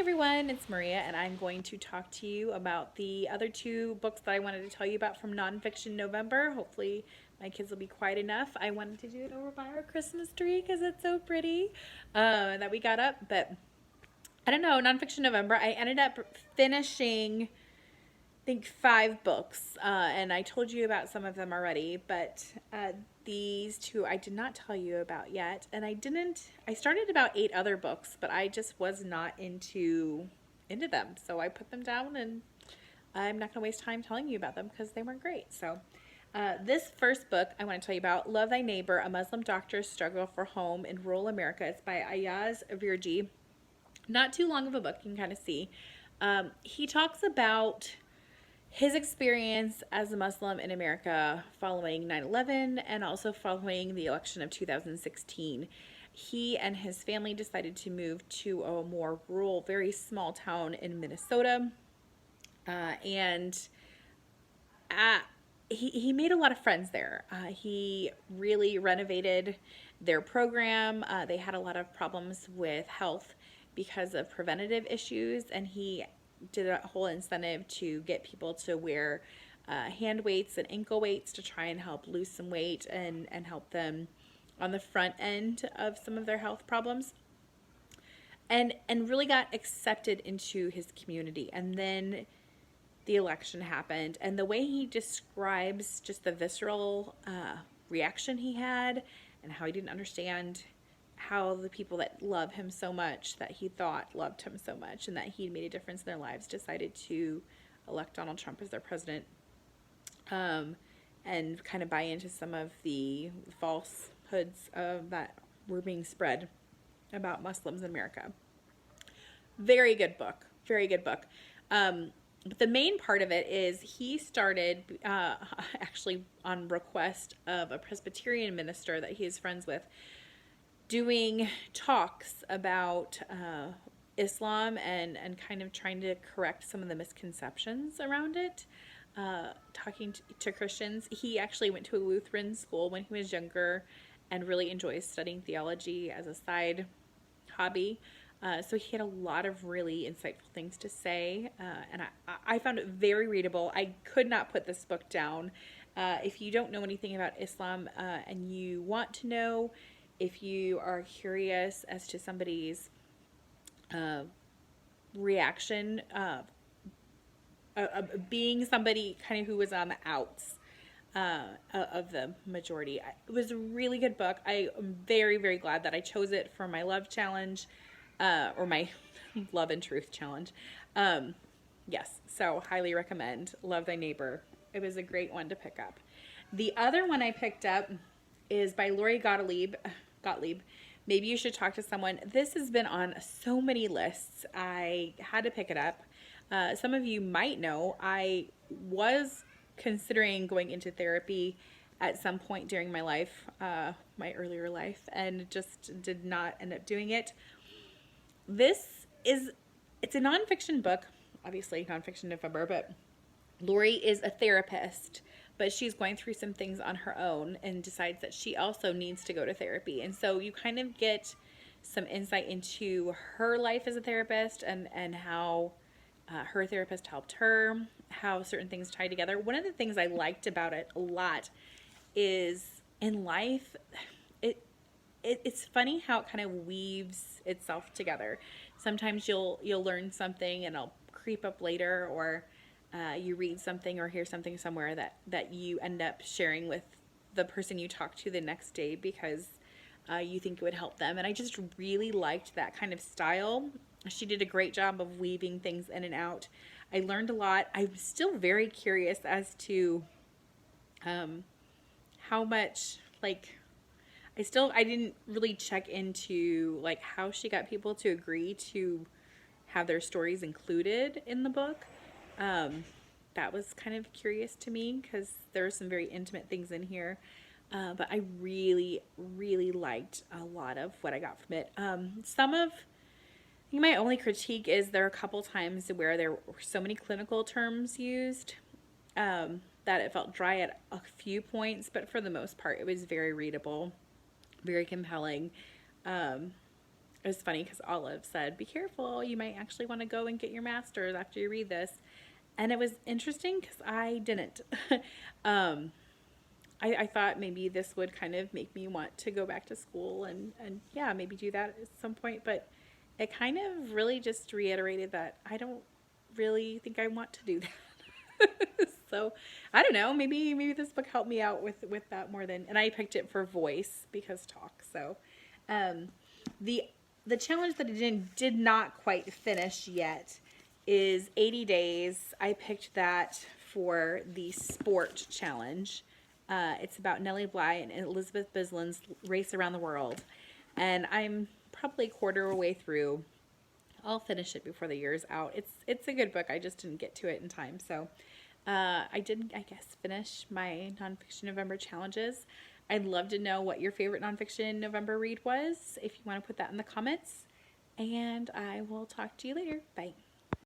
everyone, it's Maria, and I'm going to talk to you about the other two books that I wanted to tell you about from Nonfiction November. Hopefully, my kids will be quiet enough. I wanted to do it over by our Christmas tree because it's so pretty that we got up. But I don't know, Nonfiction November, I ended up finishing, I think, 5 books, and I told you about some of them already, but these two I did not tell you about yet. And I started about 8 other books, but I just was not into them. So I put them down, and I'm not going to waste time telling you about them because they weren't great. So this first book I want to tell you about, Love Thy Neighbor, A Muslim Doctor's Struggle for Home in Rural America. It's by Ayaz Virji. Not too long of a book, you can kind of see. He talks about his experience as a Muslim in America following 9/11 and also following the election of 2016. He and his family decided to move to a more rural, very small town in Minnesota. And he made a lot of friends there. He really renovated their program. They had a lot of problems with health because of preventative issues, and he did a whole incentive to get people to wear hand weights and ankle weights to try and help lose some weight and help them on the front end of some of their health problems, and really got accepted into his community. And then the election happened, and the way he describes just the visceral reaction he had and how he didn't understand how the people that love him so much, that he thought loved him so much, and that he made a difference in their lives, decided to elect Donald Trump as their president, and kind of buy into some of the falsehoods that were being spread about Muslims in America. Very good book. Very good book. But the main part of it is he started, actually on request of a Presbyterian minister that he is friends with, doing talks about Islam and kind of trying to correct some of the misconceptions around it, talking to Christians. He actually went to a Lutheran school when he was younger and really enjoys studying theology as a side hobby. So he had a lot of really insightful things to say, and I found it very readable. I could not put this book down. If you don't know anything about Islam and you want to know, if you are curious as to somebody's reaction, being somebody kind of who was on the outs of the majority, it was a really good book. I am very, very glad that I chose it for my love challenge, or my love and truth challenge. Yes, so highly recommend Love Thy Neighbor. It was a great one to pick up. The other one I picked up is by Lori Gottlieb. Maybe You Should Talk to Someone. This has been on so many lists. I had to pick it up. Some of you might know I was considering going into therapy at some point during my life, my earlier life, and just did not end up doing it. It's a nonfiction book, obviously Nonfiction November, but Lori is a therapist, but she's going through some things on her own and decides that she also needs to go to therapy. And so you kind of get some insight into her life as a therapist and how her therapist helped her, how certain things tie together. One of the things I liked about it a lot is in life, it's funny how it kind of weaves itself together. Sometimes you'll learn something and it'll creep up later, or you read something or hear something somewhere that you end up sharing with the person you talk to the next day because you think it would help them. And I just really liked that kind of style. She did a great job of weaving things in and out. I learned a lot. I'm still very curious as to how much, I didn't really check into how she got people to agree to have their stories included in the book. That was kind of curious to me because there are some very intimate things in here. But I really, really liked a lot of what I got from it. I think my only critique is there are a couple times where there were so many clinical terms used that it felt dry at a few points, but for the most part, it was very readable, very compelling. it was funny because Olive said, "Be careful, you might actually want to go and get your master's after you read this." And it was interesting because I didn't. um, I thought maybe this would kind of make me want to go back to school and yeah, maybe do that at some point. But it kind of really just reiterated that I don't really think I want to do that. So I don't know. Maybe this book helped me out with that more than. And I picked it for voice because talk. So um, the the challenge that I did not quite finish yet is 80 days. I picked that for the sport challenge. It's about Nellie Bly and Elizabeth Bisland's race around the world. And I'm probably a quarter way through. I'll finish it before the year's out. It's a good book. I just didn't get to it in time. So I did, I guess, finish my nonfiction November challenges. I'd love to know what your favorite nonfiction November read was. If you want to put that in the comments. And I will talk to you later. Bye.